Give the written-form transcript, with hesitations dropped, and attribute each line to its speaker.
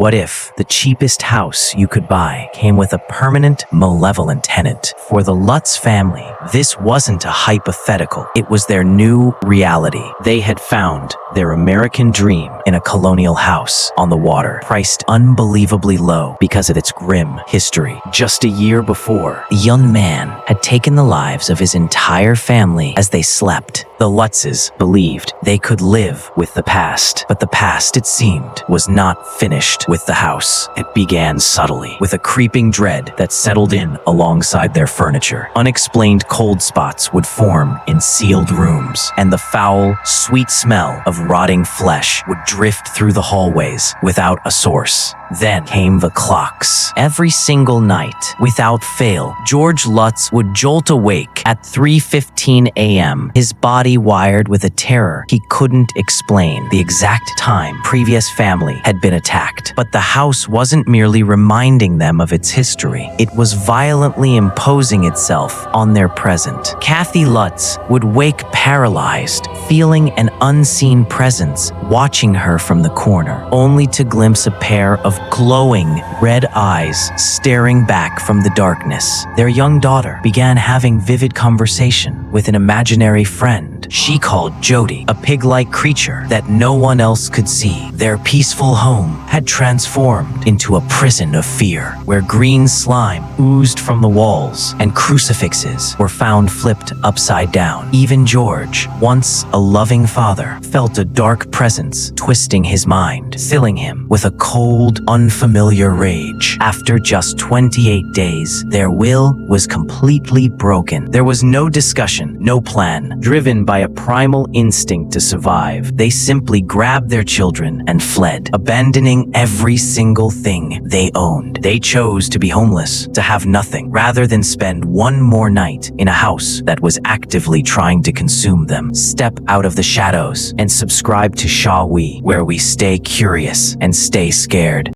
Speaker 1: What if the cheapest house you could buy came with a permanent, malevolent tenant? For the Lutz family, this wasn't a hypothetical. It was their new reality. They had found their American dream in a colonial house on the water, priced unbelievably low because of its grim history. Just a year before, the young man had taken the lives of his entire family as they slept. The Lutzes believed they could live with the past, but the past, it seemed, was not finished with the house. It began subtly, with a creeping dread that settled in alongside their furniture. Unexplained cold spots would form in sealed rooms, and the foul, sweet smell of rotting flesh would drift through the hallways without a source. Then came the clocks. Every single night, without fail, George Lutz would jolt awake at 3:15 a.m., his body wired with a terror he couldn't explain. The exact time previous family had been attacked. But the house wasn't merely reminding them of its history. It was violently imposing itself on their present. Kathy Lutz would wake paralyzed, feeling an unseen presence watching her from the corner, only to glimpse a pair of glowing red eyes staring back from the darkness. Their young daughter began having vivid conversation with an imaginary friend she called Jody, a pig-like creature that no one else could see. Their peaceful home had transformed into a prison of fear, where green slime oozed from the walls and crucifixes were found flipped upside down. Even George, once a loving father, felt a dark presence twisting his mind, filling him with a cold, unfamiliar rage. After just 28 days, their will was completely broken. There was no discussion, no plan. Driven by a primal instinct to survive, they simply grabbed their children and fled, abandoning every single thing they owned. They chose to be homeless, to have nothing, rather than spend one more night in a house that was actively trying to consume them. Step out of the shadows and subscribe to Shaw We, where we stay curious and stay scared.